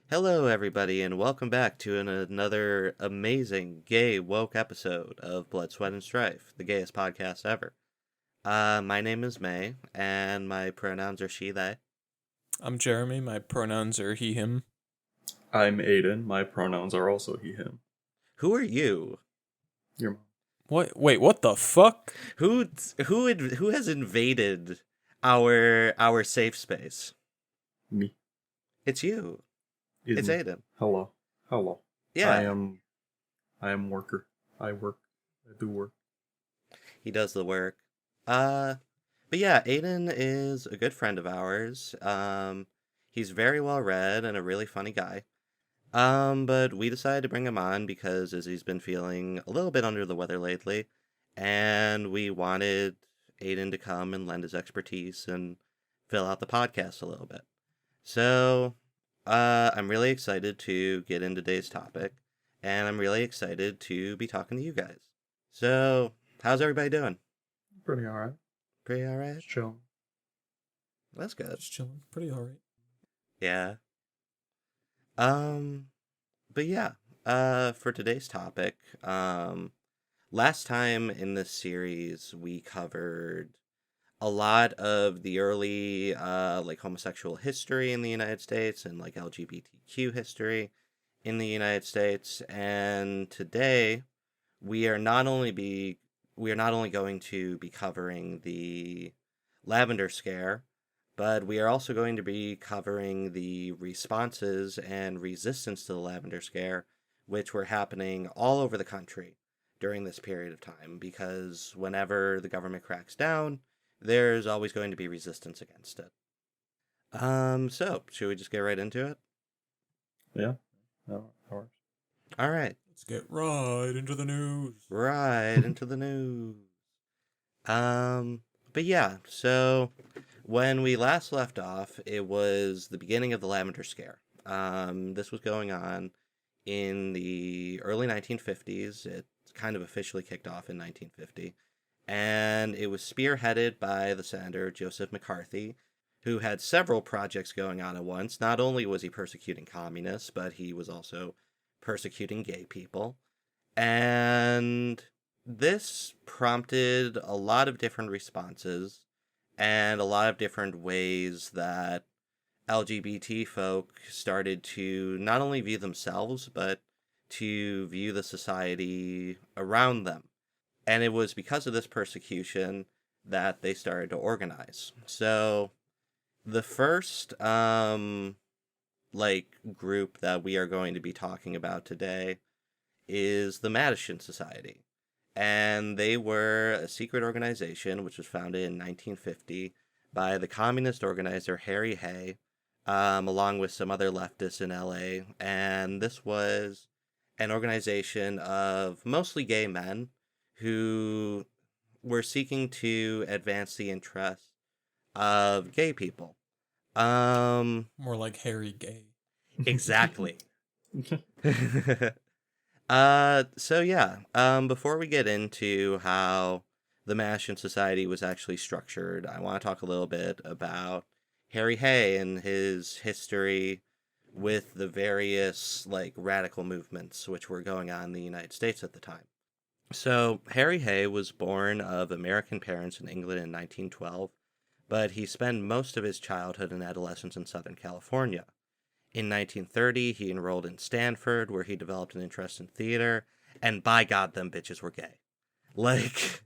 Hello, everybody, and welcome back to another amazing gay woke episode of Blood, Sweat, and Strife, the gayest podcast ever. My name is May, and my pronouns are she, they. I'm Jeremy. My pronouns are he, him. I'm Aiden. My pronouns are also he, him. Who are you? Your mom. What? Wait, what the fuck? Who has invaded our safe space? Me. It's you. Is It's me. Aiden. Hello. Hello. Yeah, I am worker. I work. I do work. he does the work. But yeah, Aiden is a good friend of ours. He's very well read and a really funny guy. But we decided to bring him on because he's been feeling a little bit under the weather lately, and we wanted Aiden to come and lend his expertise and fill out the podcast a little bit. So, I'm really excited to get into today's topic, and I'm really excited to be talking to you guys. So, how's everybody doing? Pretty alright. Pretty alright? Just chilling. That's good. Just chilling. Pretty alright. Yeah. But yeah, for today's topic, last time in this series we covered a lot of the early, like homosexual history in the United States and like LGBTQ history in the United States, and today we are not only going to be covering the lavender scare, but we are also going to be covering the responses and resistance to the lavender scare, which were happening all over the country during this period of time, because whenever the government cracks down, there's always going to be resistance against it. So, should we just get right into it? Yeah. No, ours. All right. Let's get right into the news. Right into the news. But yeah, so when we last left off, it was the beginning of the lavender scare. This was going on in the early 1950s. It kind of officially kicked off in 1950. And it was spearheaded by the Senator Joseph McCarthy, who had several projects going on at once. Not only was he persecuting communists, but he was also persecuting gay people. And this prompted a lot of different responses and a lot of different ways that LGBT folk started to not only view themselves, but to view the society around them. And it was because of this persecution that they started to organize. So the first group that we are going to be talking about today is the Madison Society. And they were a secret organization which was founded in 1950 by the communist organizer Harry Hay, along with some other leftists in LA. And this was an organization of mostly gay men who were seeking to advance the interests of gay people. More like Harry Gay. Exactly. So yeah, before we get into how the Madison Society was actually structured, I want to talk a little bit about Harry Hay and his history with the various, like, radical movements which were going on in the United States at the time. So, Harry Hay was born of American parents in England in 1912, but he spent most of his childhood and adolescence in Southern California. In 1930, he enrolled in Stanford, where he developed an interest in theater, and by God, them bitches were gay. Like,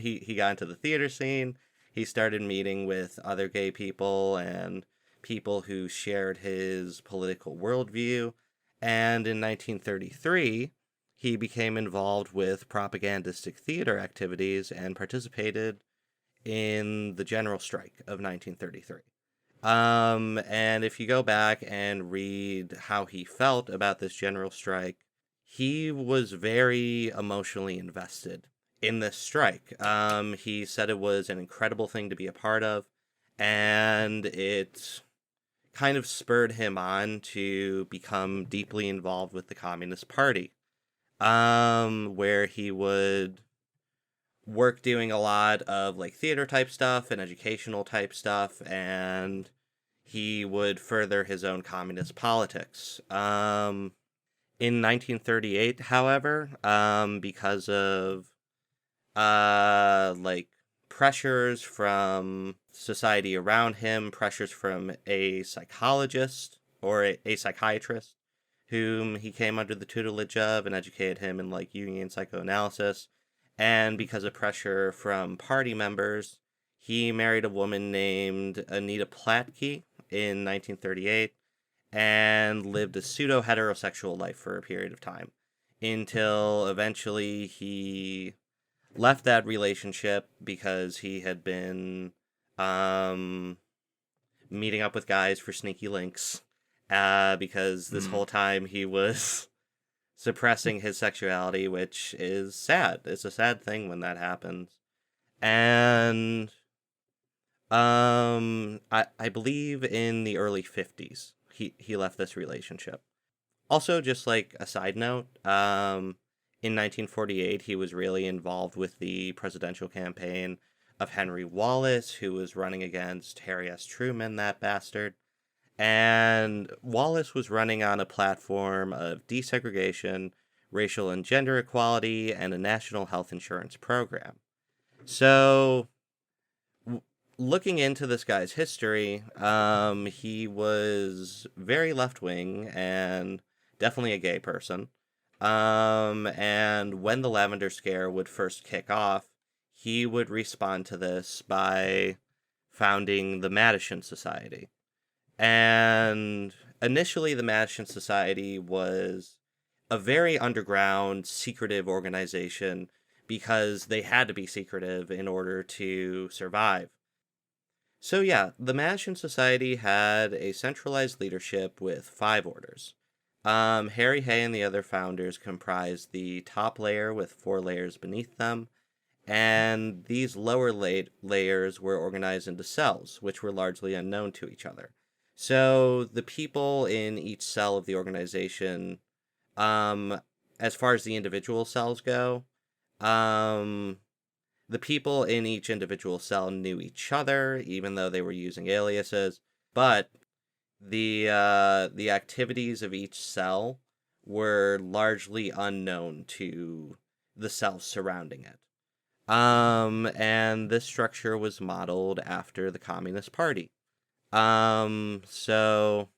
he got into the theater scene, he started meeting with other gay people and people who shared his political worldview, and in 1933, he became involved with propagandistic theater activities and participated in the general strike of 1933. And if you go back and read how he felt about this general strike, he was very emotionally invested in this strike. He said it was an incredible thing to be a part of, and it kind of spurred him on to become deeply involved with the Communist Party, where he would work doing a lot of like theater type stuff and educational type stuff, and he would further his own communist politics. In 1938, however, because of like pressures from society around him, pressures from a psychologist or a psychiatrist whom he came under the tutelage of and educated him in like Jungian psychoanalysis, and because of pressure from party members, he married a woman named Anita Platke in 1938 and lived a pseudo heterosexual life for a period of time until eventually he left that relationship because he had been meeting up with guys for sneaky links, because this whole time he was suppressing his sexuality, which is sad. It's a sad thing when that happens. And I believe in the early 50s he left this relationship. Also, just like a side note, in 1948 he was really involved with the presidential campaign of Henry Wallace, who was running against Harry S. Truman, that bastard. And Wallace was running on a platform of desegregation, racial and gender equality, and a national health insurance program. So, looking into this guy's history, he was very left-wing and definitely a gay person. And when the Lavender Scare would first kick off, he would respond to this by founding the Madison Society. And initially, the Madison Society was a very underground, secretive organization because they had to be secretive in order to survive. So yeah, the Madison Society had a centralized leadership with 5 orders. Harry Hay and the other founders comprised the top layer with 4 layers beneath them, and these lower layers were organized into cells, which were largely unknown to each other. So the people in each cell of the organization, as far as the individual cells go, the people in each individual cell knew each other, even though they were using aliases, but the activities of each cell were largely unknown to the cells surrounding it. And this structure was modeled after the Communist Party. So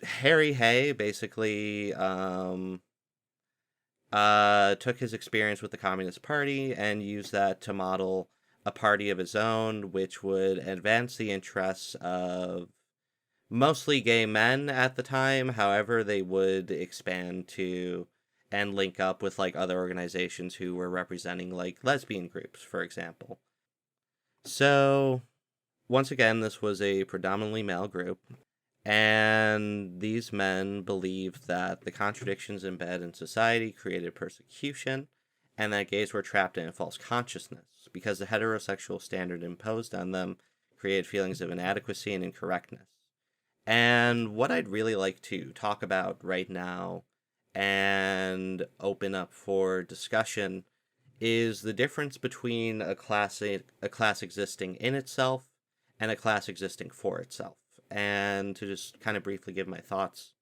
Harry Hay basically took his experience with the Communist Party and used that to model a party of his own, which would advance the interests of mostly gay men at the time. However, they would expand to and link up with like other organizations who were representing like lesbian groups, for example. So once again, this was a predominantly male group, and these men believed that the contradictions embedded in society created persecution, and that gays were trapped in a false consciousness because the heterosexual standard imposed on them created feelings of inadequacy and incorrectness. And what I'd really like to talk about right now and open up for discussion is the difference between a class existing in itself and a class existing for itself. And to just kind of briefly give my thoughts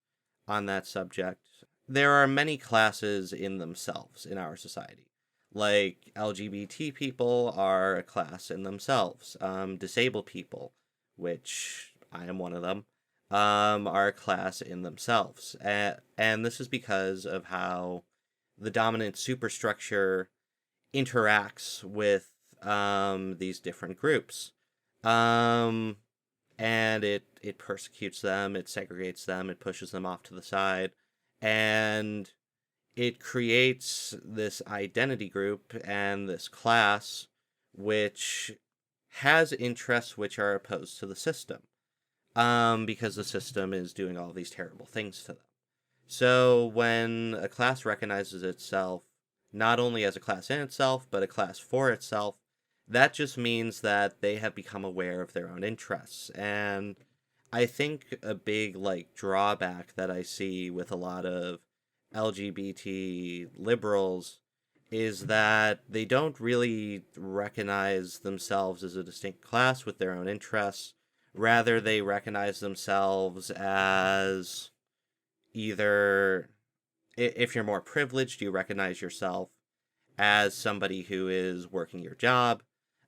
on that subject, there are many classes in themselves in our society. Like, LGBT people are a class in themselves. Disabled people, which I am one of them, are a class in themselves. And this is because of how the dominant superstructure interacts with these different groups. And it persecutes them, it segregates them, it pushes them off to the side, and it creates this identity group and this class which has interests which are opposed to the system, because the system is doing all these terrible things to them. So when a class recognizes itself not only as a class in itself, but a class for itself, that just means that they have become aware of their own interests. And I think a big drawback that I see with a lot of LGBT liberals is that they don't really recognize themselves as a distinct class with their own interests. Rather, they recognize themselves as either, if you're more privileged, you recognize yourself as somebody who is working your job,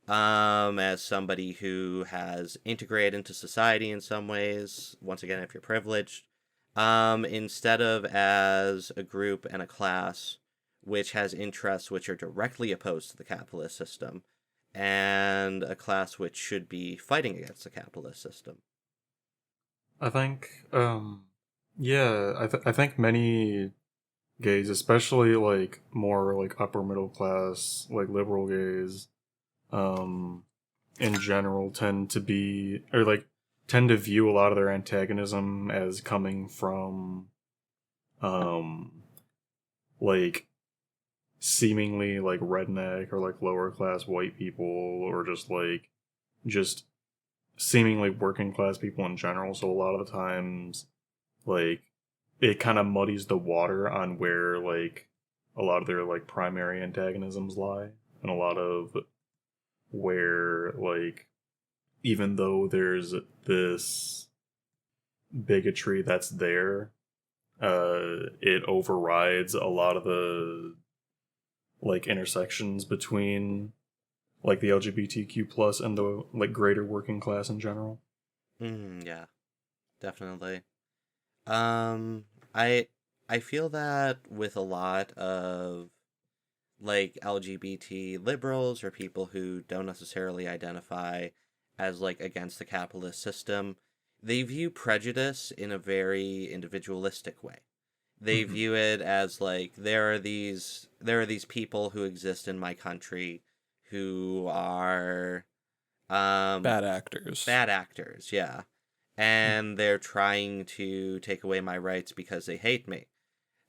as somebody who has integrated into society in some ways, once again, if you're privileged, instead of as a group and a class which has interests which are directly opposed to the capitalist system, and a class which should be fighting against the capitalist system. I think, yeah, I think many gays, especially like more like upper middle class, like liberal gays, um, in general tend to be, or like tend to view a lot of their antagonism as coming from, um, like seemingly like redneck or like lower class white people, or just seemingly working class people in general. So a lot of the times, like, it kind of muddies the water on where like a lot of their like primary antagonisms lie, and a lot of where like even though there's this bigotry that's there, it overrides a lot of the like intersections between like the LGBTQ plus and the like greater working class in general. Yeah, definitely. Um, I I feel that with a lot of like LGBT liberals or people who don't necessarily identify as like against the capitalist system, they view prejudice in a very individualistic way. They Hmm. view it as like there are these people who exist in my country who are Bad um actors. bad actors, yeah. And they're trying to take away my rights because they hate me.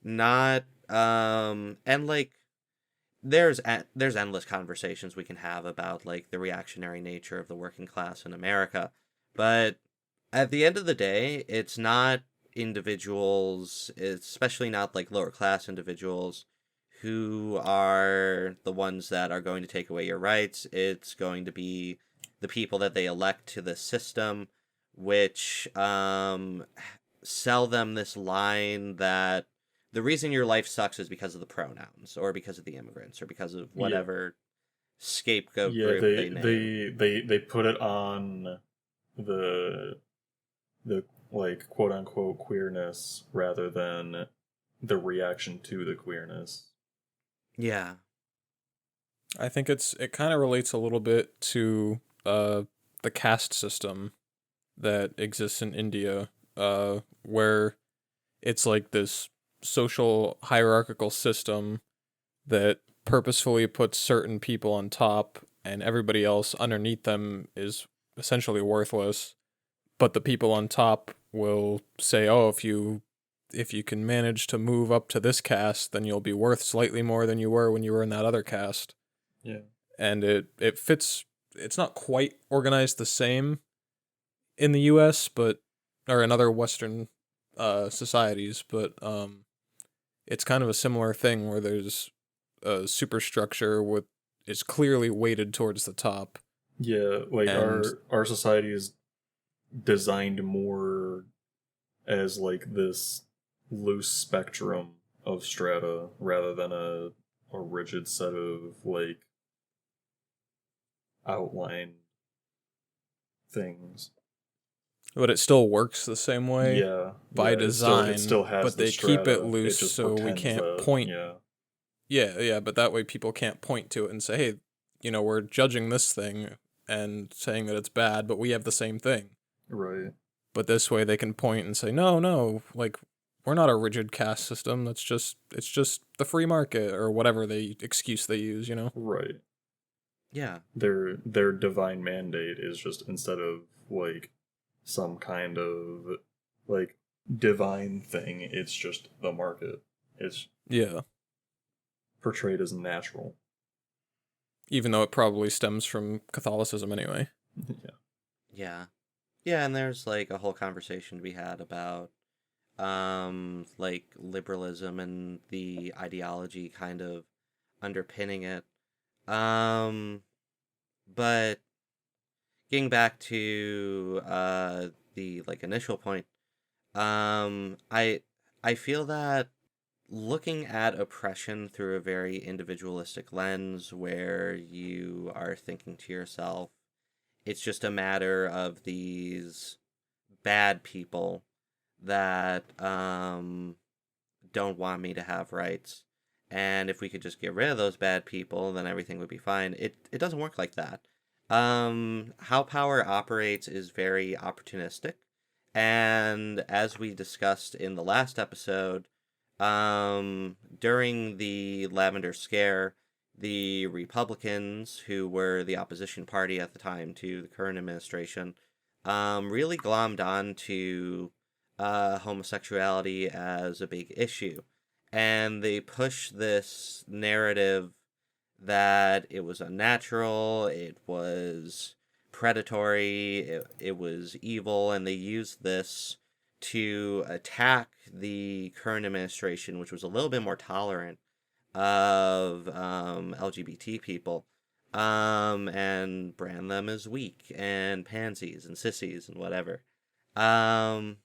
Not and like there's endless conversations we can have about like the reactionary nature of the working class in America. But at the end of the day, it's not individuals, especially not like lower class individuals, who are the ones that are going to take away your rights. It's going to be the people that they elect to the system, which sell them this line that the reason your life sucks is because of the pronouns or because of the immigrants or because of Yeah, whatever scapegoat yeah. group they name. They put it on the the like quote unquote queerness rather than the reaction to the queerness. Yeah. I think it kind of relates a little bit to the caste system that exists in India, where it's like this social hierarchical system that purposefully puts certain people on top and everybody else underneath them is essentially worthless. But the people on top will say, "Oh, if you can manage to move up to this caste, then you'll be worth slightly more than you were when you were in that other caste." Yeah, And it fits. It's not quite organized the same in the U.S., but or in other Western societies, but it's kind of a similar thing where there's a superstructure with it's clearly weighted towards the top, yeah. Like and our society is designed more as like this loose spectrum of strata rather than a rigid set of like outline things. but it still works the same way Yeah, by yeah. It design, still has but the they keep it strata. It loose just so we pretends can't that. point. Yeah, Yeah, yeah, but that way people can't point to it and say, "Hey, we're judging this thing and saying that it's bad, but we have the same thing." right, But this way they can point and say, "No, no, like we're not a rigid caste system. It's just the free market or whatever they excuse they use. right. Yeah. Their divine mandate is just instead of like some kind of like divine thing, it's just the market. It's Yeah. portrayed as natural. Even though it probably stems from Catholicism anyway. Yeah. Yeah. Yeah, and there's like a whole conversation to be had about like liberalism and the ideology kind of underpinning it. Um but getting back to the like initial point, um, I I feel that looking at oppression through a very individualistic lens, where you are thinking to yourself, it's just a matter of these bad people that don't want me to have rights. And if we could just get rid of those bad people, then everything would be fine. It doesn't work like that. How power operates is very opportunistic. And as we discussed in the last episode, during the Lavender Scare, the Republicans, who were the opposition party at the time to the current administration, really glommed on to homosexuality as a big issue. And they push this narrative that it was unnatural, it was predatory, it was evil, and they used this to attack the current administration, which was a little bit more tolerant of LGBT people, and brand them as weak and pansies and sissies and whatever. Um,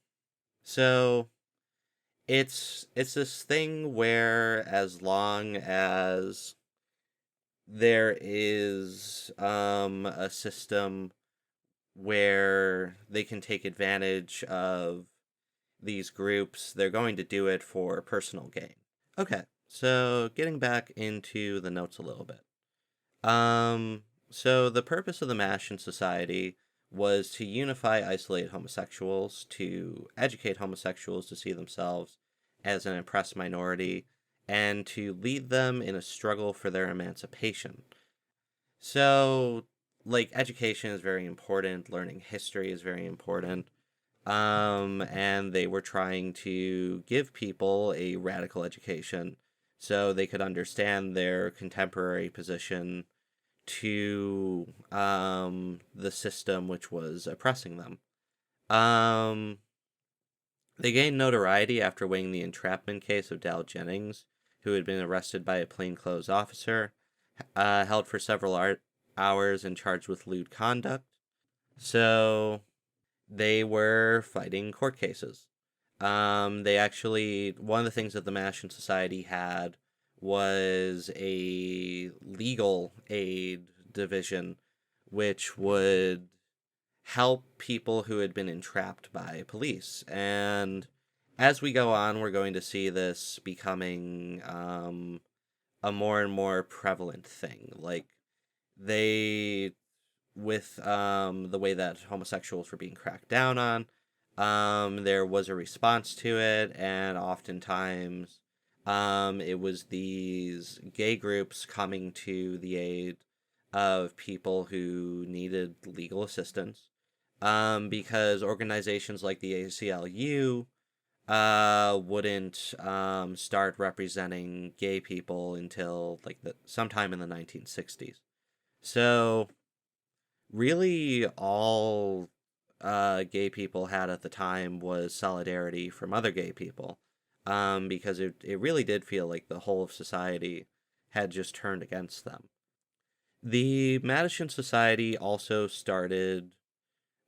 so it's this thing where as long as there is a system where they can take advantage of these groups, they're going to do it for personal gain. Okay, so getting back into the notes a little bit. So the purpose of the MASH in society was to unify isolated homosexuals, to educate homosexuals to see themselves as an oppressed minority, and to lead them in a struggle for their emancipation. So, like, education is very important, learning history is very important, and they were trying to give people a radical education so they could understand their contemporary position to the system which was oppressing them. Um, they gained notoriety after winning the entrapment case of Dal Jennings, who had been arrested by a plainclothes officer, held for several hours and charged with lewd conduct. So they were fighting court cases. They actually, one of the things that the Mash Society had was a legal aid division, which would help people who had been entrapped by police. And as we go on, we're going to see this becoming a more and more prevalent thing. Like, they, with the way that homosexuals were being cracked down on, there was a response to it, and oftentimes it was these gay groups coming to the aid of people who needed legal assistance, because organizations like the ACLU wouldn't start representing gay people until like sometime in the 1960s. So really all gay people had at the time was solidarity from other gay people, because it really did feel like the whole of society had just turned against them. The Madison Society also started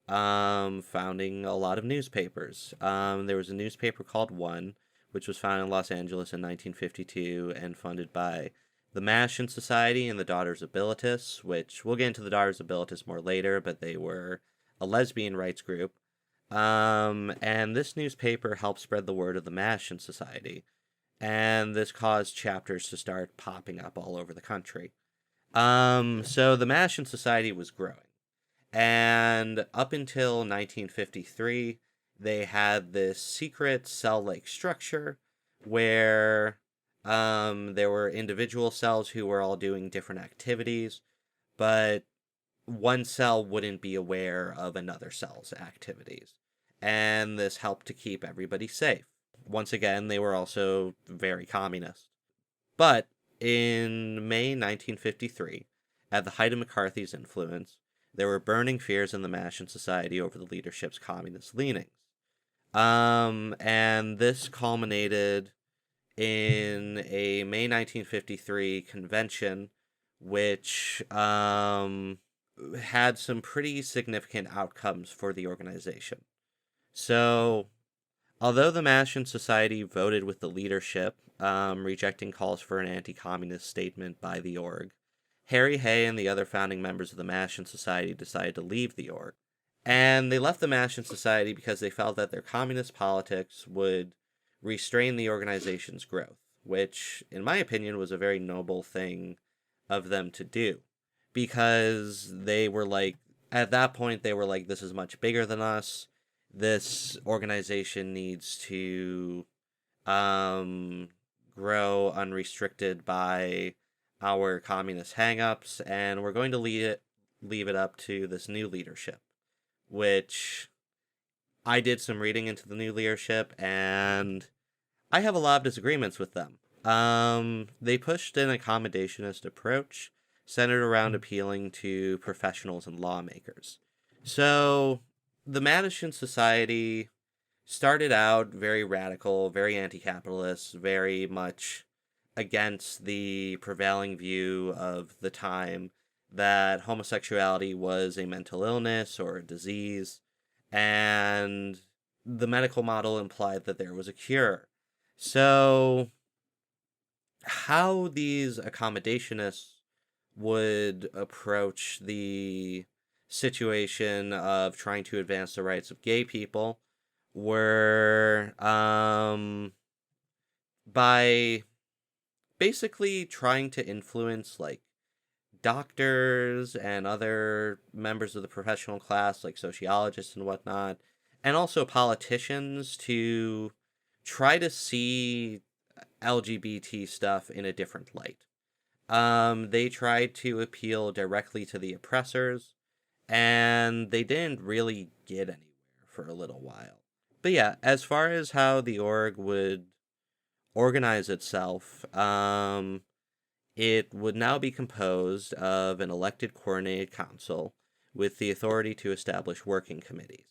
founding a lot of newspapers. There was a newspaper called One, which was founded in Los Angeles in 1952 and funded by the Madison Society and the Daughters of Bilitis, which we'll get into the Daughters of Bilitis more later, but they were a lesbian rights group. And this newspaper helped spread the word of the Madison Society, and this caused chapters to start popping up all over the country. So the Madison Society was growing. And up until 1953, they had this secret cell-like structure where there were individual cells who were all doing different activities, but one cell wouldn't be aware of another cell's activities. And this helped to keep everybody safe. Once again, they were also very communist. But in May 1953, at the height of McCarthy's influence, there were burning fears in the Madison Society over the leadership's communist leanings. And this culminated in a May 1953 convention, which had some pretty significant outcomes for the organization. So, although the Mastian Society voted with the leadership, rejecting calls for an anti-communist statement by the org, Harry Hay and the other founding members of the Mastian Society decided to leave the org. And they left the Mastian Society because they felt that their communist politics would restrain the organization's growth, which, in my opinion, was a very noble thing of them to do. Because they were like, at that point, they were like, this is much bigger than us. This organization needs to grow unrestricted by our communist hangups, and we're going to leave it up to this new leadership, which I did some reading into the new leadership, and I have a lot of disagreements with them. They pushed an accommodationist approach centered around appealing to professionals and lawmakers. So, the Madison Society started out very radical, very anti-capitalist, very much against the prevailing view of the time that homosexuality was a mental illness or a disease, and the medical model implied that there was a cure. So, how these accommodationists would approach the situation of trying to advance the rights of gay people were by basically trying to influence like doctors and other members of the professional class, like sociologists and whatnot, and also politicians to try to see LGBT stuff in a different light. They tried to appeal directly to the oppressors, and they didn't really get anywhere for a little while. But yeah, as far as how the org would organize itself, it would now be composed of an elected coordinated council with the authority to establish working committees.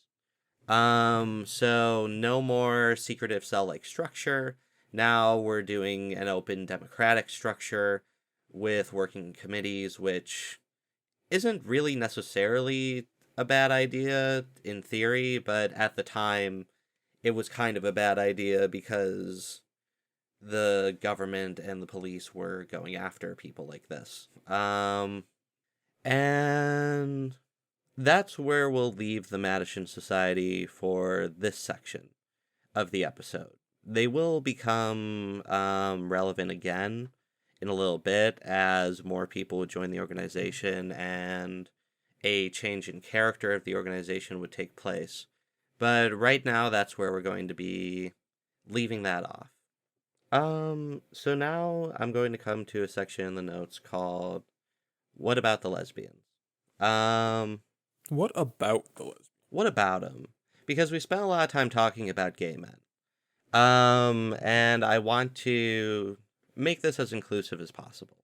So no more secretive cell-like structure. Now we're doing an open democratic structure with working committees, which isn't really necessarily a bad idea in theory, but at the time it was kind of a bad idea because the government and the police were going after people like this. And that's where we'll leave the Madison Society for this section of the episode. They will become relevant again in a little bit as more people would join the organization and a change in character of the organization would take place. But right now, that's where we're going to be leaving that off. So now I'm going to come to a section in the notes called What About the Lesbians? What about the lesbian? What about them? Because we spent a lot of time talking about gay men. And I want to make this as inclusive as possible.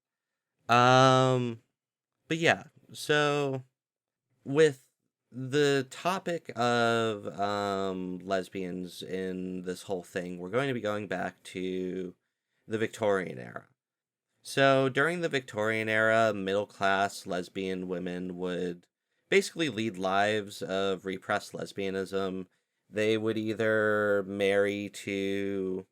But yeah, so with the topic of lesbians in this whole thing, we're going to be going back to the Victorian era. So during the Victorian era, middle-class lesbian women would basically lead lives of repressed lesbianism. They would either marry to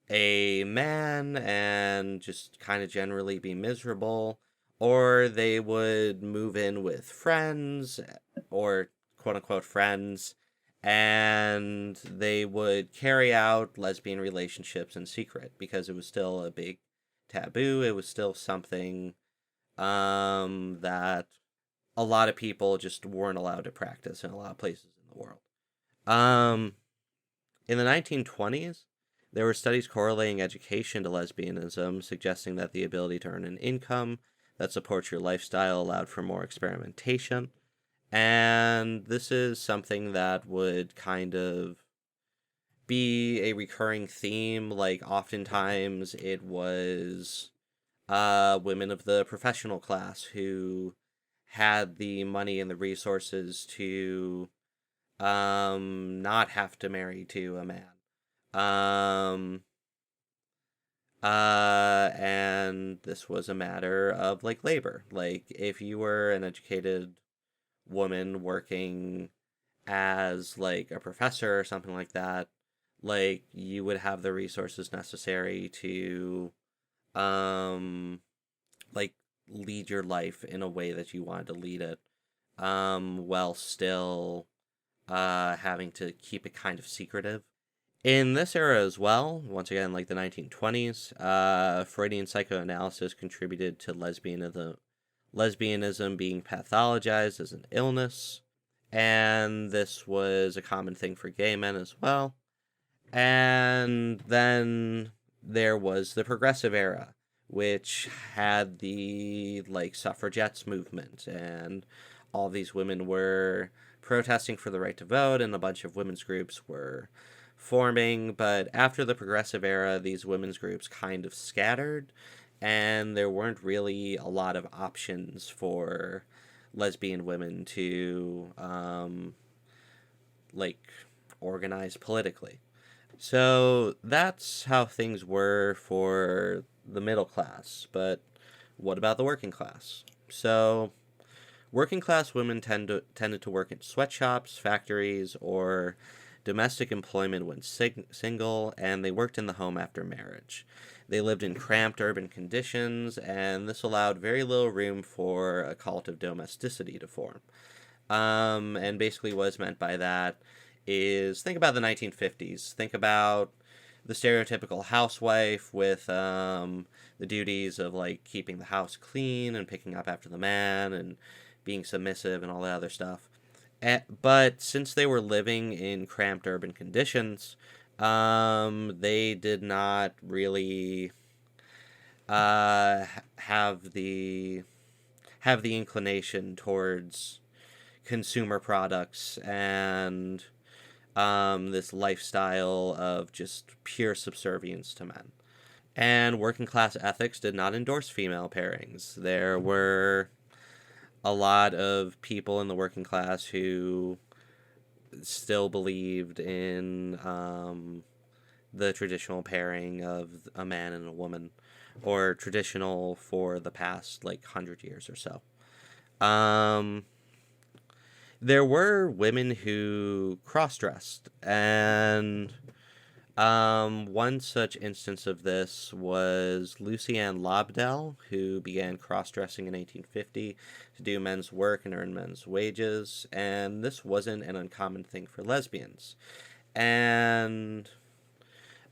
a man and just kind of generally be miserable, or they would move in with friends, or quote-unquote friends, and they would carry out lesbian relationships in secret because it was still a big taboo. It was still something that a lot of people just weren't allowed to practice in a lot of places in the world. In the 1920s, there were studies correlating education to lesbianism, suggesting that the ability to earn an income that supports your lifestyle allowed for more experimentation. And this is something that would kind of be a recurring theme. Like, oftentimes it was women of the professional class who had the money and the resources to not have to marry to a man. And and this was a matter of like labor. Like if you were an educated woman working as like a professor or something like that, like you would have the resources necessary to um like lead your life in a way that you wanted to lead it, while still having to keep it kind of secretive. In this era as well, once again, like the 1920s, Freudian psychoanalysis contributed to lesbianism being pathologized as an illness, and this was a common thing for gay men as well. And then there was the progressive era, which had the like suffragettes movement, and all these women were protesting for the right to vote, and a bunch of women's groups were forming. But after the progressive era, these women's groups kind of scattered, and there weren't really a lot of options for lesbian women to like organize politically. So that's how things were for the middle class. But what about the working class? So working class women tended to work in sweatshops, factories, or domestic employment when single, and they worked in the home after marriage. They lived in cramped urban conditions, and this allowed very little room for a cult of domesticity to form. And basically, what is meant by that is think about the 1950s. Think about the stereotypical housewife with the duties of like keeping the house clean and picking up after the man and being submissive and all that other stuff. But since they were living in cramped urban conditions, they did not really have the inclination towards consumer products and this lifestyle of just pure subservience to men. And working class ethics did not endorse female pairings. There were a lot of people in the working class who still believed in the traditional pairing of a man and a woman, or traditional for the past like 100 years or so. There were women who cross-dressed, and one such instance of this was Lucy Ann Lobdell, who began cross-dressing in 1850 to do men's work and earn men's wages, and this wasn't an uncommon thing for lesbians. And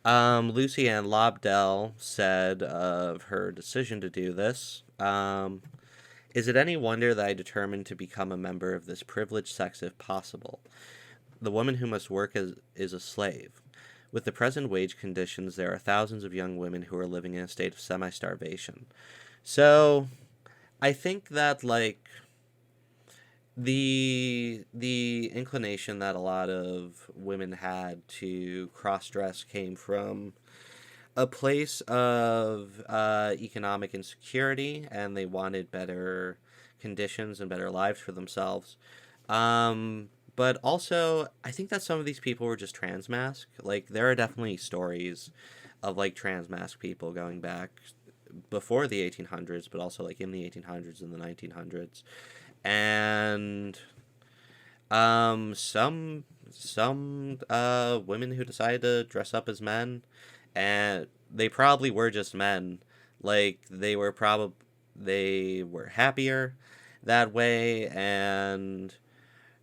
Lucy Ann Lobdell said of her decision to do this, is it any wonder that I determined to become a member of this privileged sex if possible? The woman who must work is a slave. With the present wage conditions, there are thousands of young women who are living in a state of semi-starvation. So, I think that, like, the inclination that a lot of women had to cross-dress came from a place of economic insecurity, and they wanted better conditions and better lives for themselves. But also, I think that some of these people were just trans masc. Like, there are definitely stories of, like, trans masc people going back before the 1800s, but also, like, in the 1800s and the 1900s. And some women who decided to dress up as men, and they probably were just men. Like, they were happier that way, and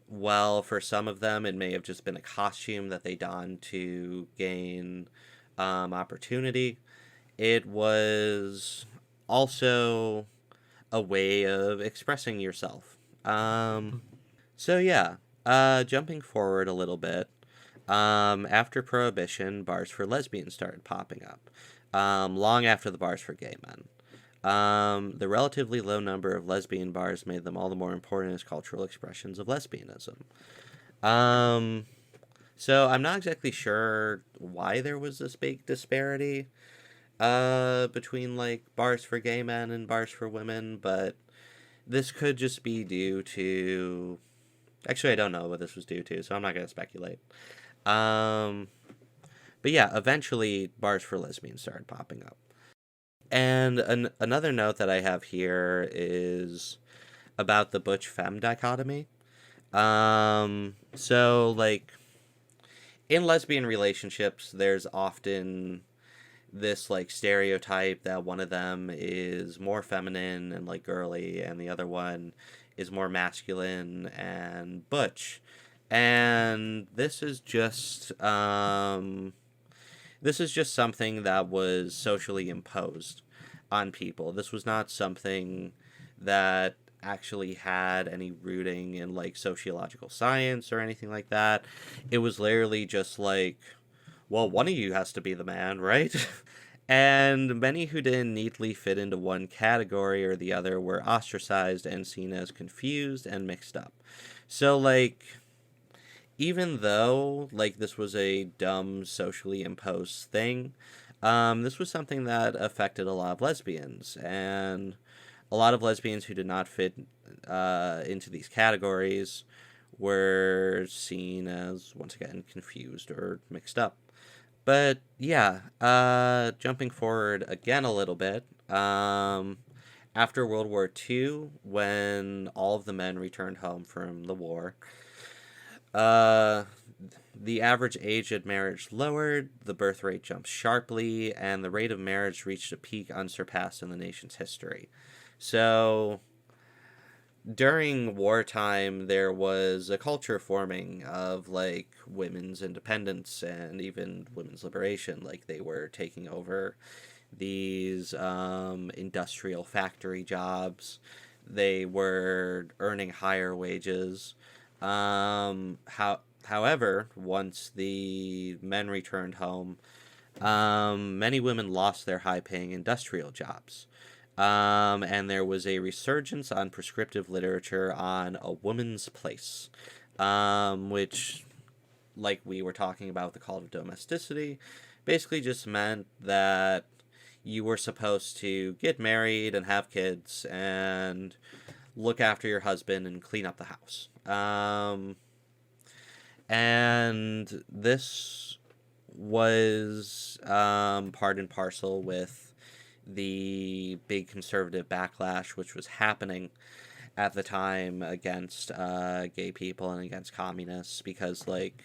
well, for some of them, it may have just been a costume that they donned to gain opportunity. It was also a way of expressing yourself. So yeah, jumping forward a little bit, after Prohibition, bars for lesbians started popping up, long after the bars for gay men. The relatively low number of lesbian bars made them all the more important as cultural expressions of lesbianism. So I'm not exactly sure why there was this big disparity between like bars for gay men and bars for women, but this could just be due to... Actually, I don't know what this was due to, so I'm not going to speculate. But yeah, eventually bars for lesbians started popping up. And another note that I have here is about the butch femme dichotomy. So like in lesbian relationships, there's often this like stereotype that one of them is more feminine and like girly, and the other one is more masculine and butch. And this is just something that was socially imposed on people. This was not something that actually had any rooting in like sociological science or anything like that. It was literally just like, well, one of you has to be the man, right? And many who didn't neatly fit into one category or the other were ostracized and seen as confused and mixed up. So, like, even though, like, this was a dumb, socially imposed thing, this was something that affected a lot of lesbians. And a lot of lesbians who did not fit into these categories were seen as, once again, confused or mixed up. But yeah, jumping forward again a little bit, after World War II, when all of the men returned home from the war, uh, the average age of marriage lowered, the birth rate jumped sharply, and the rate of marriage reached a peak unsurpassed in the nation's history. So during wartime, there was a culture forming of like women's independence and even women's liberation. Like they were taking over these industrial factory jobs. They were earning higher wages. However, once the men returned home, many women lost their high paying industrial jobs. And there was a resurgence on prescriptive literature on a woman's place, which, like we were talking about the call to domesticity, basically just meant that you were supposed to get married and have kids and look after your husband and clean up the house. And this was part and parcel with the big conservative backlash which was happening at the time against gay people and against communists, because like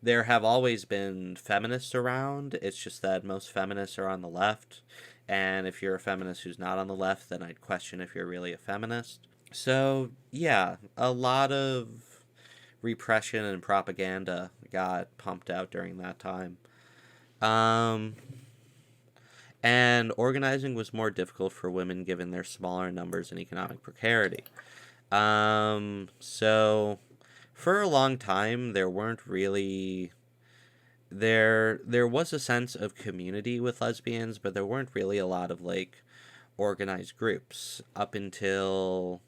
there have always been feminists around. It's just that most feminists are on the left, and if you're a feminist who's not on the left, then I'd question if you're really a feminist. So yeah, a lot of repression and propaganda got pumped out during that time. Um, and organizing was more difficult for women given their smaller numbers and economic precarity. So for a long time, there weren't really there was a sense of community with lesbians, but there weren't really a lot of like organized groups up until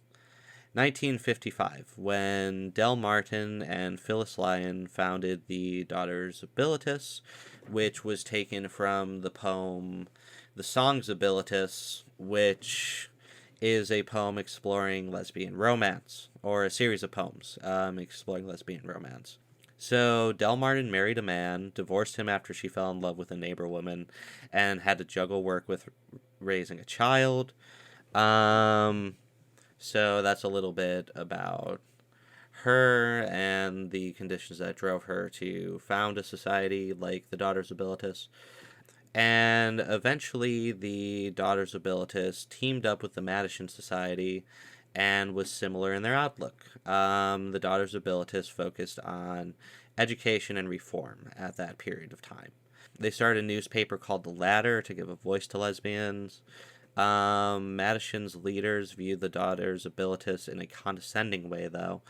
1955, when Del Martin and Phyllis Lyon founded the Daughters of Bilitis, which was taken from the poem The Songs of Bilitis, which is a poem exploring lesbian romance, or a series of poems exploring lesbian romance. So Del Martin married a man, divorced him after she fell in love with a neighbor woman, and had to juggle work with raising a child. So that's a little bit about her and the conditions that drove her to found a society like the Daughters of Bilitis. And eventually, the Daughters of Bilitis teamed up with the Madison Society and was similar in their outlook. The Daughters of Bilitis focused on education and reform at that period of time. They started a newspaper called The Ladder to give a voice to lesbians. Madison's leaders viewed the Daughters of Bilitis in a condescending way, though,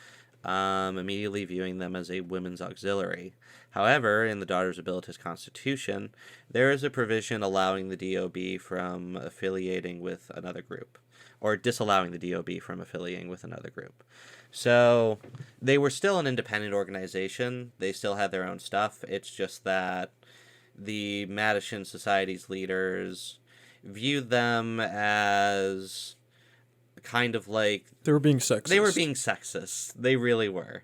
immediately viewing them as a women's auxiliary. However, in the Daughters of Bilitis Constitution, there is a provision allowing the DOB from affiliating with another group, or disallowing the DOB from affiliating with another group. So they were still an independent organization. They still had their own stuff. It's just that the Madison Society's leaders viewed them as kind of like They were being sexist. They were being sexist. They really were.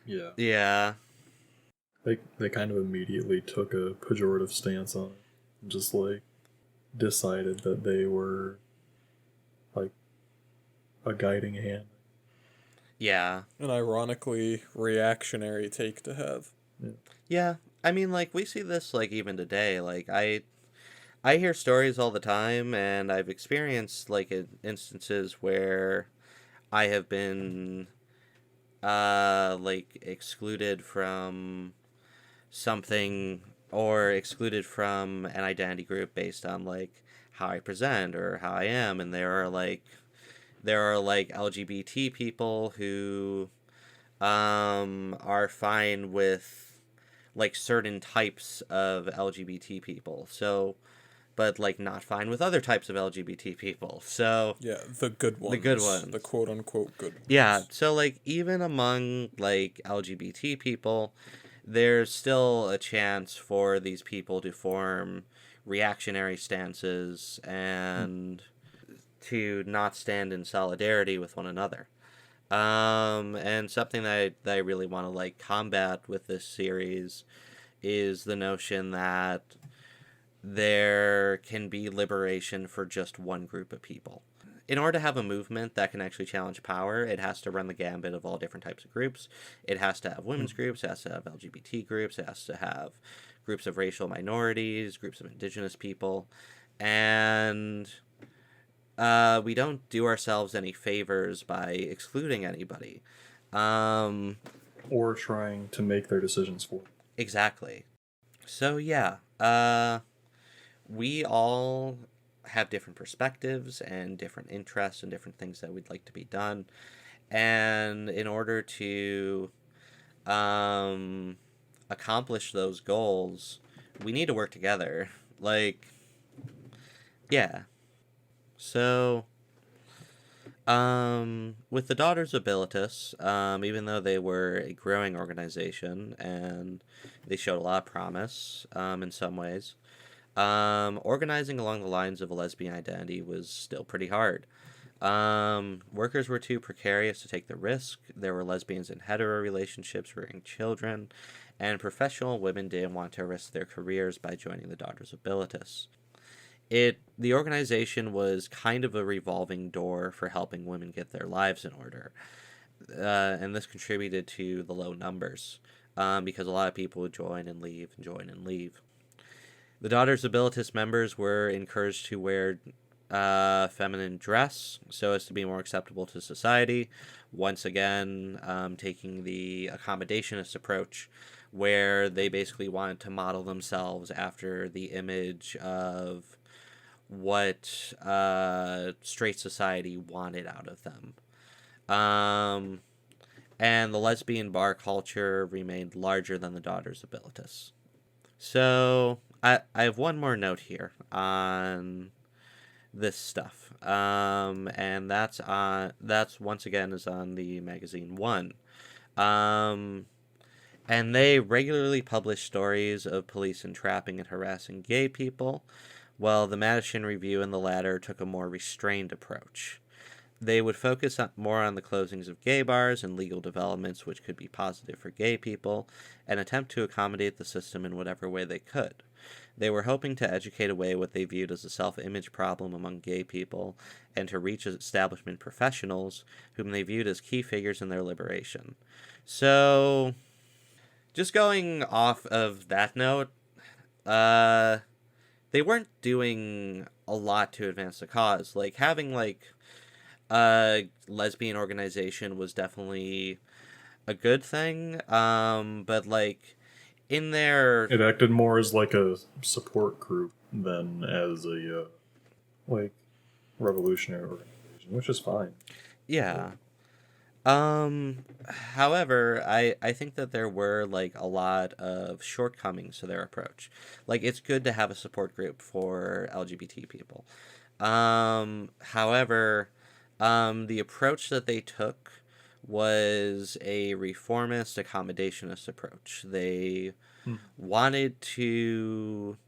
Yeah. Yeah. They kind of immediately took a pejorative stance on it. Just like, decided that they were like a guiding hand. Yeah. An ironically reactionary take to have. Yeah. Yeah. I mean, like, we see this, like, even today. Like, I hear stories all the time, and I've experienced, like, instances where I have been, like, excluded from something or excluded from an identity group based on, like, how I present or how I am. And there are, like, LGBT people who, are fine with, like, certain types of LGBT people. So, but, like, not fine with other types of LGBT people. So, Yeah, the good the good ones. The ones. quote unquote good Yeah, ones. so, like, even among, like, LGBT people, there's still a chance for these people to form reactionary stances and to not stand in solidarity with one another. And something that I really want to, like, combat with this series is the notion that there can be liberation for just one group of people. In order to have a movement that can actually challenge power, it has to run the gambit of all different types of groups. It has to have women's groups, it has to have LGBT groups, it has to have groups of racial minorities, groups of indigenous people, and we don't do ourselves any favors by excluding anybody. Um, Or trying to make their decisions for them. exactly. So yeah, we all have different perspectives and different interests and different things that we'd like to be done. And in order to um, accomplish those goals, we need to work together. Like, yeah. So, with the Daughters of Bilitis, even though they were a growing organization and they showed a lot of promise in some ways, organizing along the lines of a lesbian identity was still pretty hard. Workers were too precarious to take the risk. There were lesbians in hetero relationships rearing children, and professional women didn't want to risk their careers by joining the Daughters of Bilitis. The organization was kind of a revolving door for helping women get their lives in order, and this contributed to the low numbers, because a lot of people would join and leave and join and leave. The Daughters of Bilitis members were encouraged to wear feminine dress so as to be more acceptable to society. Once again, taking the accommodationist approach, where they basically wanted to model themselves after the image of what straight society wanted out of them. Um, and the lesbian bar culture remained larger than the Daughters of Bilitis. So I have one more note here on this stuff, and that's once again is on the magazine One, and they regularly publish stories of police entrapping and harassing gay people. While the Madison Review and the latter took a more restrained approach. They would focus more on the closings of gay bars and legal developments which could be positive for gay people, and attempt to accommodate the system in whatever way they could. They were hoping to educate away what they viewed as a self-image problem among gay people, and to reach establishment professionals, whom they viewed as key figures in their liberation. So, just going off of that note, they weren't doing a lot to advance the cause. Like, having, like, a lesbian organization was definitely a good thing, but, like, in their... It acted more as like a support group than as a like revolutionary organization, which is fine. Yeah. However, I think that there were, like, a lot of shortcomings to their approach. Like, it's good to have a support group for LGBT people. However, the approach that they took was a reformist, accommodationist approach. They wanted to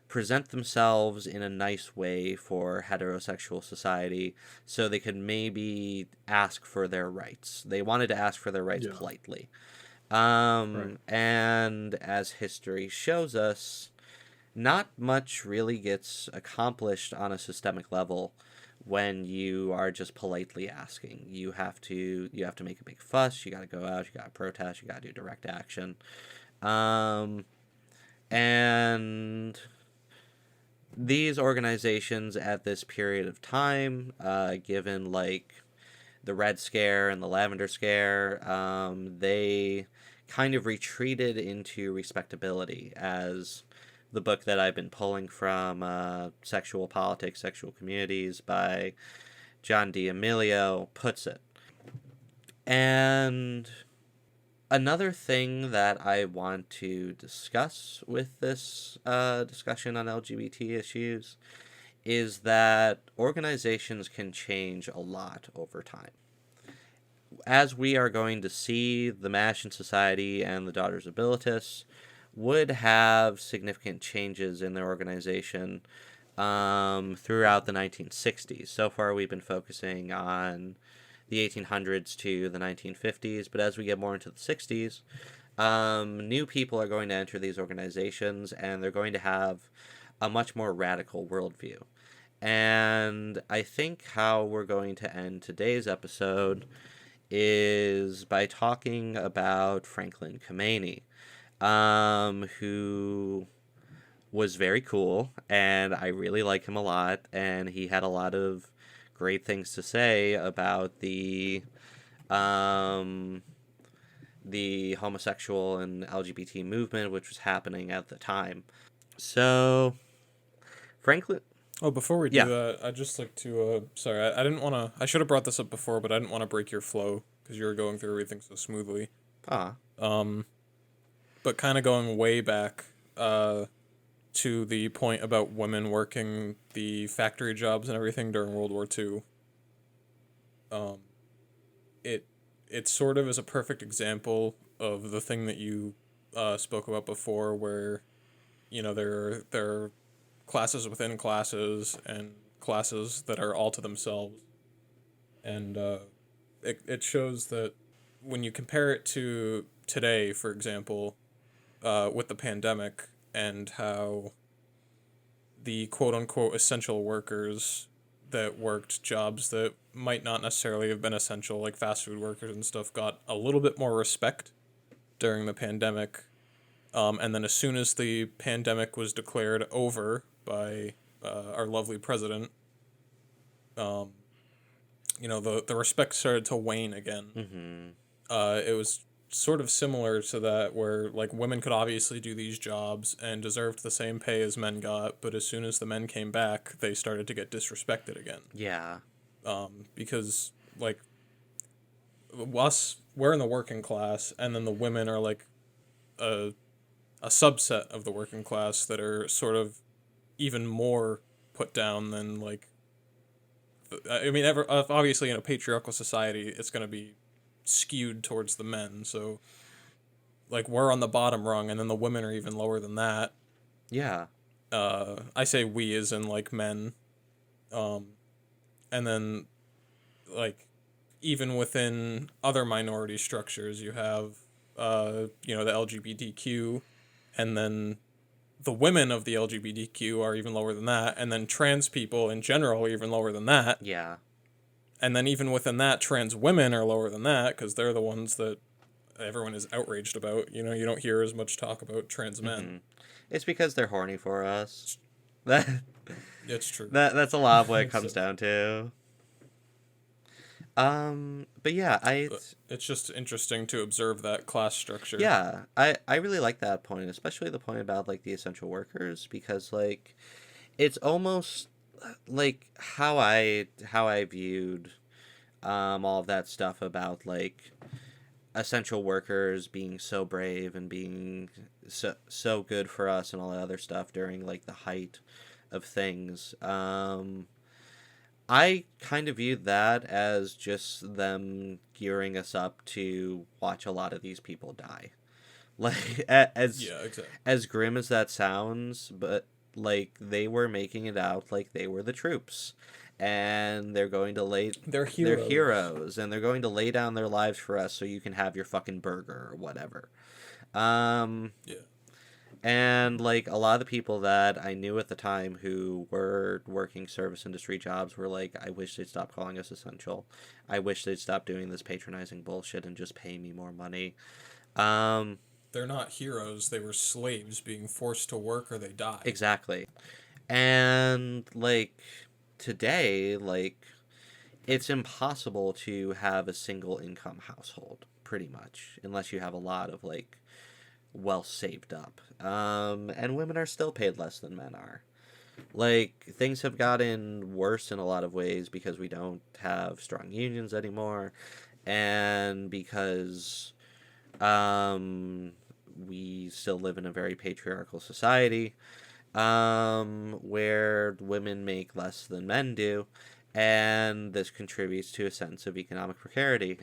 present themselves in a nice way for heterosexual society so they could maybe ask for their rights. They wanted to ask for their rights politely. Right. And as history shows us, not much really gets accomplished on a systemic level when you are just politely asking. You have to make a big fuss, you got to go out, you got to protest, you got to do direct action. Um and these organizations at this period of time, given like the Red Scare and the Lavender Scare, they kind of retreated into respectability, as the book that I've been pulling from, Sexual Politics, Sexual Communities by John D'Amelio, puts it. And another thing that I want to discuss with this discussion on LGBT issues is that organizations can change a lot over time. As we are going to see, the Mash in Society and the Daughters of Bilitis would have significant changes in their organization throughout the 1960s. So far, we've been focusing on the 1800s to the 1950s, but as we get more into the 60s, new people are going to enter these organizations, and they're going to have a much more radical worldview. And I think how we're going to end today's episode is by talking about Franklin Khomeini, who was very cool, and I really like him a lot, and he had a lot of great things to say about the homosexual and LGBT movement, which was happening at the time. So, Franklin... Oh, before we do Yeah. that, I'd just like to, sorry, I didn't want to, I should have brought this up before, but I didn't want to break your flow, because you were going through everything so smoothly. But kind of going way back, to the point about women working the factory jobs and everything during World War II. It sort of is a perfect example of the thing that you spoke about before, where, you know, there are classes within classes and classes that are all to themselves. And it shows that when you compare it to today, for example, with the pandemic, and how the quote-unquote essential workers that worked jobs that might not necessarily have been essential, like fast food workers and stuff, got a little bit more respect during the pandemic. And then as soon as the pandemic was declared over by our lovely president, you know, the respect started to wane again. Mm-hmm. It was sort of similar to that, where like women could obviously do these jobs and deserved the same pay as men got, but as soon as the men came back, they started to get disrespected again. Yeah. Because like we're in the working class, and then the women are like a subset of the working class that are sort of even more put down than like. I mean, obviously in a patriarchal society, it's going to be skewed towards the men, so like we're on the bottom rung, and then the women are even lower than that. Yeah. I say we as in like men, and then like even within other minority structures, you have you know, the LGBTQ, and then the women of the LGBTQ are even lower than that, and then trans people in general are even lower than that. Yeah. And then even within that, trans women are lower than that, because they're the ones that everyone is outraged about. You know, you don't hear as much talk about trans men. Mm-hmm. It's because they're horny for us. That It's true. that's a lot of what it comes down to. But yeah, It's just interesting to observe that class structure. yeah, I really like that point, especially the point about like the essential workers, because like it's almost like how I viewed all of that stuff about like essential workers being so brave and being so good for us and all that other stuff during like the height of things. I kind of viewed that as just them gearing us up to watch a lot of these people die. Like as Yeah, exactly. as grim as that sounds, but like they were making it out like they were the troops, and they're going to They're they're heroes. heroes, and they're going to lay down their lives for us so you can have your fucking burger or whatever. Yeah. And like a lot of the people that I knew at the time who were working service industry jobs were like, I wish they'd stop calling us essential. I wish they'd stop doing this patronizing bullshit and just pay me more money. Um, They're not heroes. They were slaves being forced to work or they died. exactly. And like today, like it's impossible to have a single income household, pretty much, unless you have a lot of like wealth saved up. And women are still paid less than men are. Like things have gotten worse in a lot of ways because we don't have strong unions anymore, and because we still live in a very patriarchal society, where women make less than men do, and this contributes to a sense of economic precarity.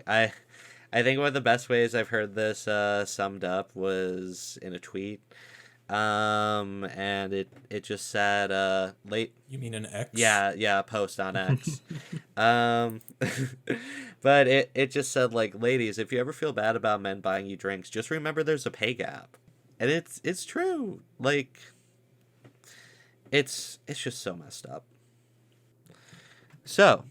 I think one of the best ways I've heard this summed up was in a tweet, and it just said late. You mean an X? Yeah, a post on X. um, but it just said like, ladies, if you ever feel bad about men buying you drinks, just remember there's a pay gap, and it's true. Like, it's just so messed up. So,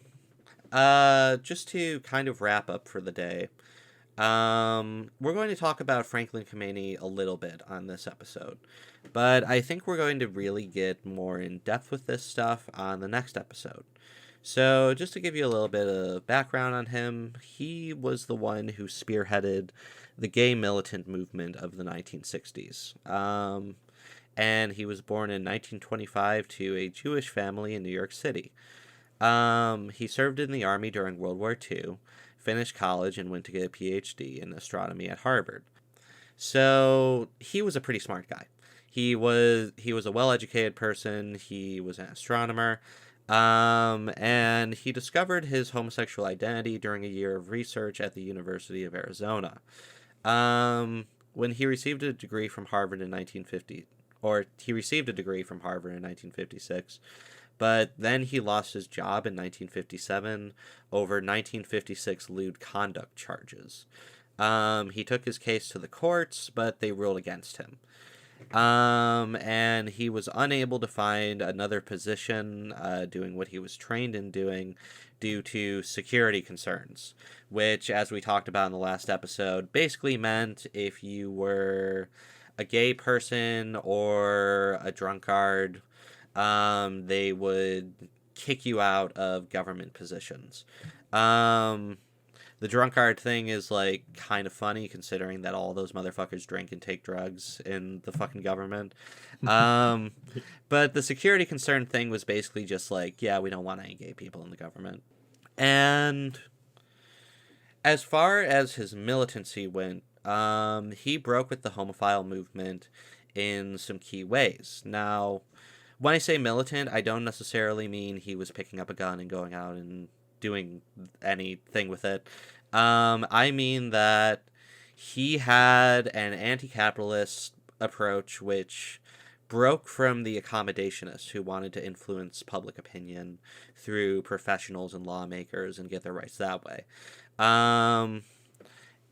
just to kind of wrap up for the day, we're going to talk about Franklin Khomeini a little bit on this episode, but I think we're going to really get more in depth with this stuff on the next episode. So, just to give you a little bit of background on him, he was the one who spearheaded the gay militant movement of the 1960s. And he was born in 1925 to a Jewish family in New York City. He served in the Army during World War II, finished college, and went to get a PhD in astronomy at Harvard. So he was a pretty smart guy. He was a well-educated person. He was an astronomer. And he discovered his homosexual identity during a year of research at the University of Arizona. When he received a degree from Harvard in 1950, or he received a degree from Harvard in 1956, but then he lost his job in 1957 over 1956 lewd conduct charges. He took his case to the courts, but they ruled against him. And he was unable to find another position doing what he was trained in doing due to security concerns, which, as we talked about in the last episode, basically meant if you were a gay person or a drunkard, they would kick you out of government positions. The drunkard thing is, like, kind of funny considering that all those motherfuckers drink and take drugs in the fucking government. But the security concern thing was basically just like, yeah, we don't want any gay people in the government. And as far as his militancy went, he broke with the homophile movement in some key ways. Now, when I say militant, I don't necessarily mean he was picking up a gun and going out and doing anything with it. I mean that he had an anti-capitalist approach which broke from the accommodationists who wanted to influence public opinion through professionals and lawmakers and get their rights that way.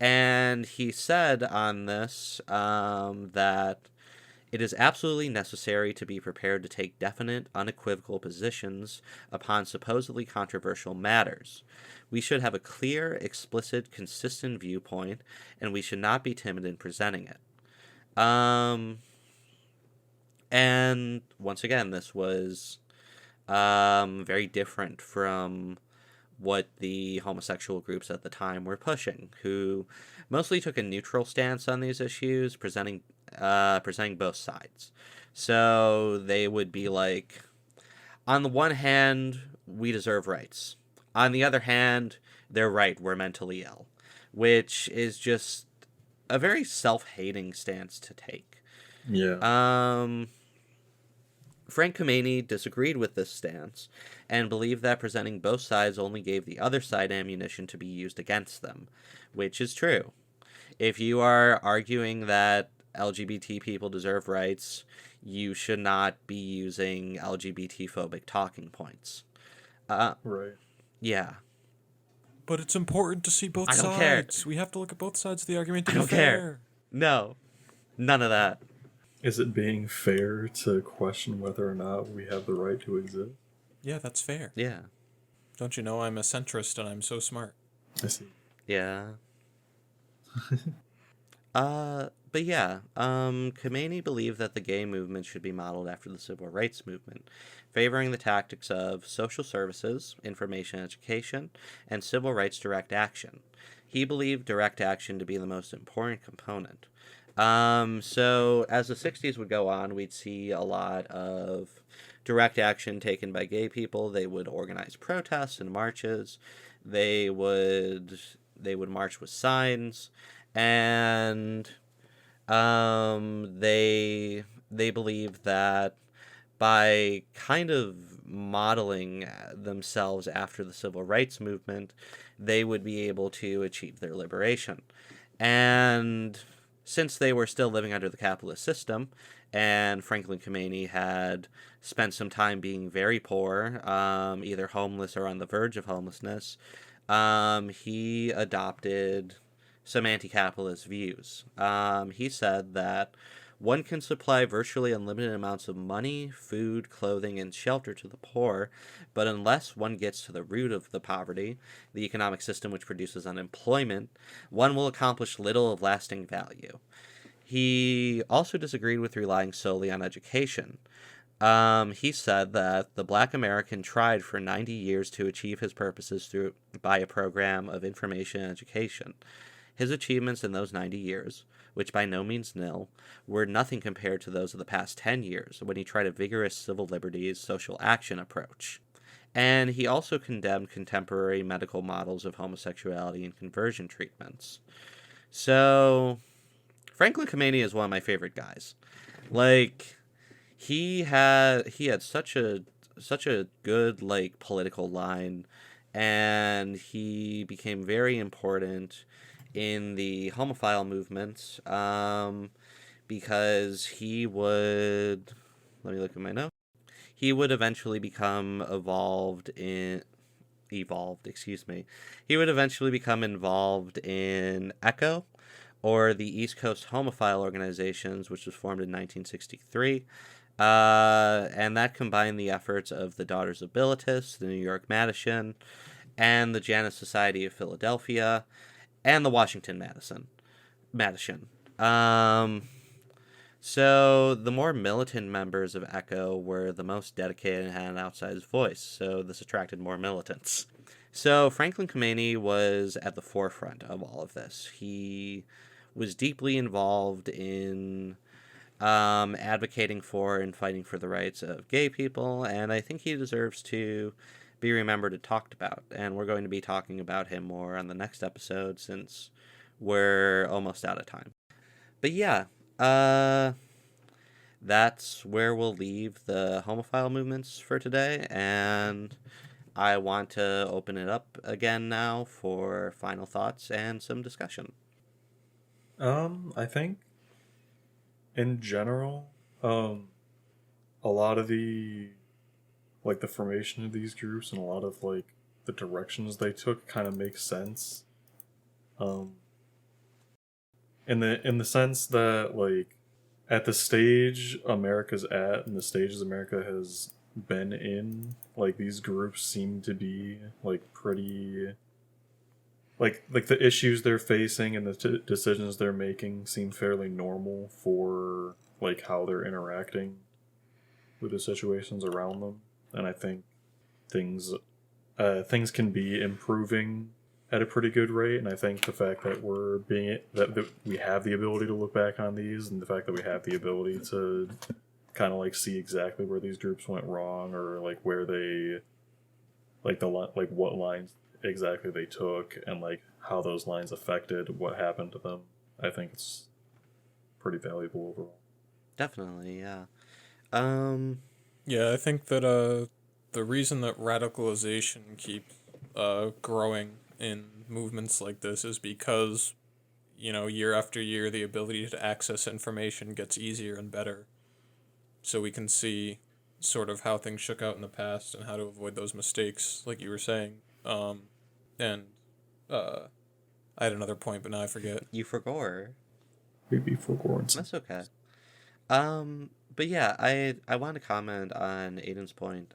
And he said on this that it is absolutely necessary to be prepared to take definite, unequivocal positions upon supposedly controversial matters. We should have a clear, explicit, consistent viewpoint, and we should not be timid in presenting it. And once again, this was very different from what the homosexual groups at the time were pushing, who mostly took a neutral stance on these issues, presenting both sides. So they would be like, on the one hand, we deserve rights. On the other hand, they're right, we're mentally ill. Which is just a very self-hating stance to take. Yeah. Frank Khomeini disagreed with this stance and believed that presenting both sides only gave the other side ammunition to be used against them, which is true. If you are arguing that LGBT people deserve rights, you should not be using LGBT-phobic talking points. Right. Yeah. But it's important to see both I don't care. sides. We have to look at both sides of the argument to I be don't fair. care. No. None of that. Is it being fair to question whether or not we have the right to exist? Yeah, that's fair. Yeah. Don't you know I'm a centrist and I'm so smart? I see. Yeah. But yeah, Khomeini believed that the gay movement should be modeled after the civil rights movement, favoring the tactics of social services, information education, and civil rights direct action. He believed direct action to be the most important component. So as the 60s would go on, we'd see a lot of direct action taken by gay people. They would organize protests and marches. They would they would march with signs, and they believe that by kind of modeling themselves after the civil rights movement, they would be able to achieve their liberation. And since they were still living under the capitalist system, and Franklin Khomeini had spent some time being very poor, either homeless or on the verge of homelessness, he adopted some anti capitalist views. He said that one can supply virtually unlimited amounts of money, food, clothing, and shelter to the poor, but unless one gets to the root of the poverty, the economic system which produces unemployment, one will accomplish little of lasting value. He also disagreed with relying solely on education. He said that the black American tried for 90 years to achieve his purposes through by a program of information and education. His achievements in those 90 years, which by no means nil, were nothing compared to those of the past 10 years when he tried a vigorous civil liberties social action approach. And he also condemned contemporary medical models of homosexuality and conversion treatments. So, Franklin Khomeini is one of my favorite guys. Like, he had such a good like political line, and he became very important in the homophile movement, because he would, let me look at my notes. He would eventually become evolved, excuse me. He would eventually become involved in ECHO, or the East Coast Homophile Organizations, which was formed in 1963. And that combined the efforts of the Daughters of Bilitis, the New York Madison, and the Janus Society of Philadelphia, and the Washington Madison. So the more militant members of ECHO were the most dedicated and had an outsized voice, so this attracted more militants. So Franklin Khomeini was at the forefront of all of this. He was deeply involved in advocating for and fighting for the rights of gay people, and I think he deserves to be remembered and talked about. And we're going to be talking about him more on the next episode since we're almost out of time. But yeah, that's where we'll leave the homophile movements for today, and I want to open it up again now for final thoughts and some discussion. I think in general, a lot of the formation of these groups and a lot of like the directions they took kind of makes sense. Um, in the sense that like at the stage America's at and the stages America has been in, like these groups seem to be like pretty like the issues they're facing and the decisions they're making seem fairly normal for like how they're interacting with the situations around them, and I think things things can be improving at a pretty good rate. And I think the fact that that we have the ability to look back on these, and the fact that we have the ability to kind of like see exactly where these groups went wrong, or like where they like what lines exactly they took, and like how those lines affected what happened to them, I think it's pretty valuable overall. Definitely, yeah. Yeah, I think that the reason that radicalization keeps growing in movements like this is because, year after year the ability to access information gets easier and better. So we can see sort of how things shook out in the past and how to avoid those mistakes, like you were saying. And I had another point, but now I forget. You forgot. Maybe for Goran's. That's okay. But yeah, I want to comment on Aiden's point.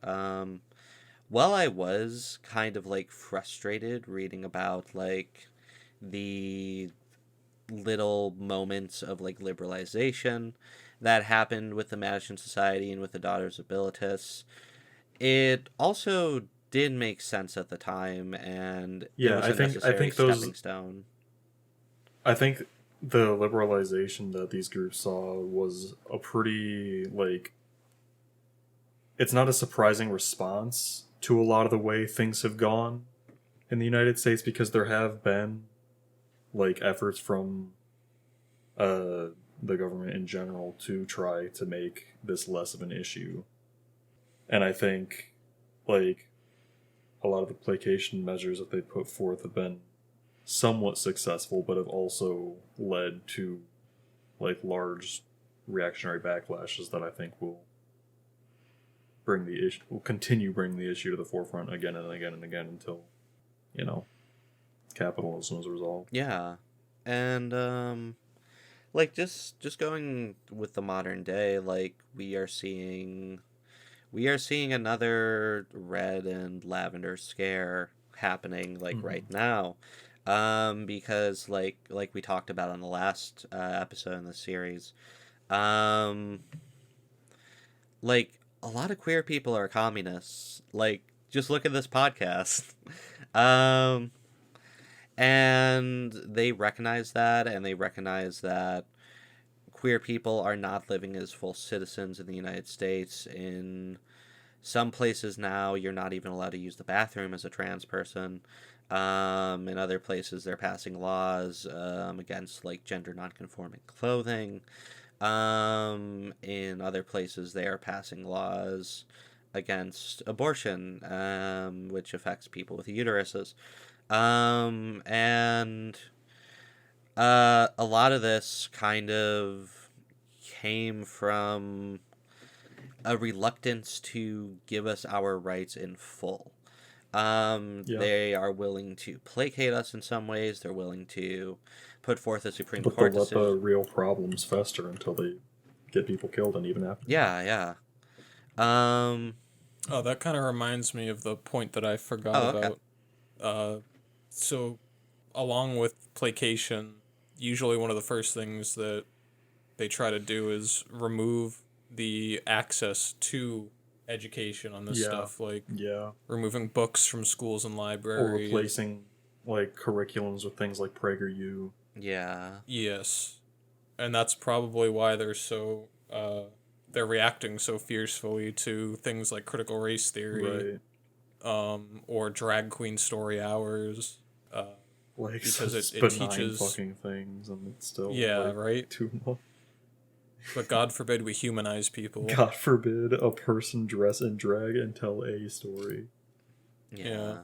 While I was kind of like frustrated reading about like the little moments of like liberalization that happened with the Madison Society and with the Daughters of Bilitis, it also did make sense at the time, and it Yeah, was a I necessary think those stepping stone. I think the liberalization that these groups saw was a pretty like it's not a surprising response to a lot of the way things have gone in the United States because there have been like efforts from uh the government in general to try to make this less of an issue. And I think like a lot of the placation measures that they put forth have been somewhat successful but have also led to like large reactionary backlashes that I think will continue bringing the issue to the forefront again and again and again until, you know, capitalism is resolved. Yeah. And like just going with the modern day, like we are seeing another red and lavender scare happening like right Mm-hmm. now. Because like we talked about on the last episode in the series, um like a lot of queer people are communists. Like just look at this podcast. um and they recognize that, and they recognize that queer people are not living as full citizens in the United States. In some places now, you're not even allowed to use the bathroom as a trans person. In other places, they're passing laws against like gender nonconforming clothing. In other places, they are passing laws against abortion, which affects people with uteruses. And a lot of this kind of came from a reluctance to give us our rights in full. Yeah, They are willing to placate us in some ways. They're willing to put forth a Supreme but they'll Court let the decision. real problems fester until they get people killed, and even after. Yeah, yeah. Um, Oh, that kind of reminds me of the point that I forgot oh, okay. about. Uh, so, along with placation, usually one of the first things that they try to do is remove the access to education on this Yeah, stuff, like yeah, removing books from schools and or libraries. replacing like curriculums with things like PragerU. Yeah. Yes, and that's probably why they're reacting so fiercely to things like critical race theory, Right. or drag queen story hours, uh, Like because it, such it benign teaches, fucking things, and it's still yeah, like right. too much. But God forbid we humanize people. God forbid a person dress in drag and tell a story. Yeah. Yeah.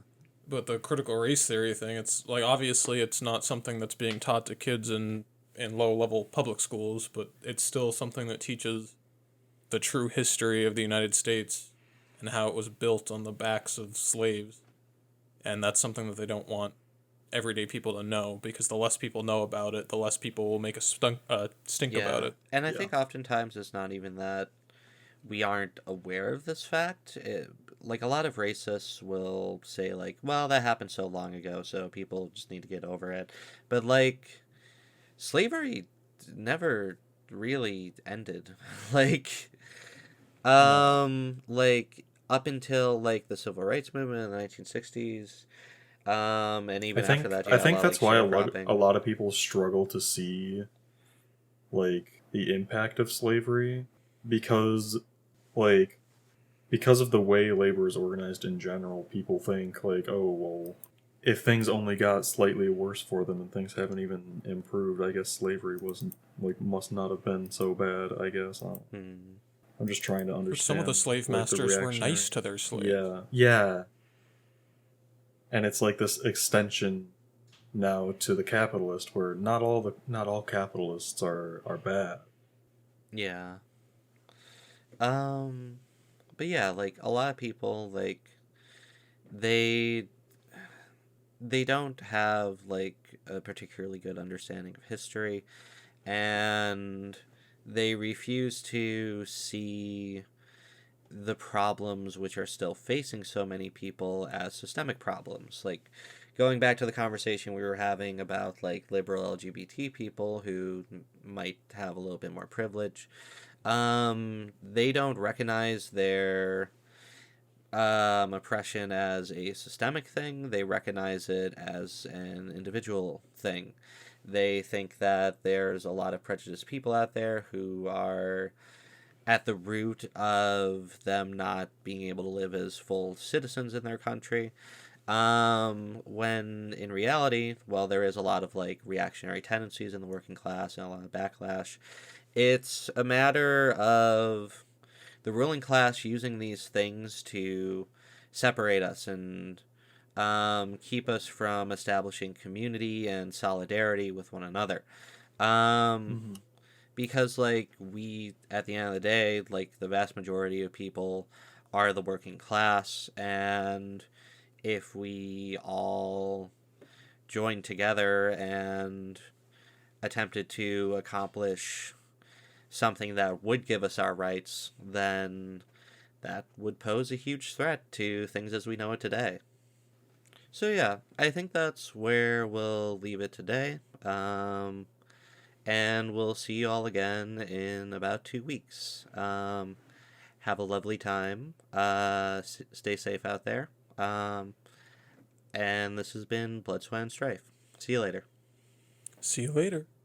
But the critical race theory thing, it's like obviously it's not something that's being taught to kids in low level public schools, but it's still something that teaches the true history of the United States and how it was built on the backs of slaves. And that's something that they don't want everyday people to know, because the less people know about it, the less people will make a stink about Yeah. it. And I Yeah. think oftentimes it's not even that we aren't aware of this fact. Like a lot of racists will say like, well, that happened so long ago, so people just need to get over it. But like slavery never really ended. like No. like up until like the civil rights movement in the 1960s, and even after that you I had a think lot of like that's why a sharecropping. lot of people struggle to see like the impact of slavery because like because of the way labor is organized in general, people think like, oh well, if things only got slightly worse for them and things haven't even improved, I guess slavery wasn't like must not have been so bad. I guess Hmm. I'm just trying to But some of the understand slave like the masters were reactionary. nice to their slaves. Yeah, yeah, and it's like this extension now to the capitalist, where not all capitalists are bad. Yeah. Um, but yeah, like a lot of people like they they don't have like a particularly good understanding of history, and they refuse to see the problems which are still facing so many people as systemic problems. Like, going back to the conversation we were having about like liberal LGBT people who might have a little bit more privilege, they don't recognize their oppression as a systemic thing. They recognize it as an individual thing. They think that there's a lot of prejudiced people out there who are at the root of them not being able to live as full citizens in their country. When in reality, while there is a lot of like reactionary tendencies in the working class and a lot of backlash, it's a matter of the ruling class using these things to separate us and keep us from establishing community and solidarity with one another. Um, Mm-hmm. because, like, we, at the end of the day, like, the vast majority of people are the working class, and if we all joined together and attempted to accomplish something that would give us our rights, then that would pose a huge threat to things as we know it today. So yeah, I think that's where we'll leave it today. And we'll see you all again in about 2 weeks. Have a lovely time. Stay safe out there. And this has been Blood, Sweat, and Strife. See you later. See you later.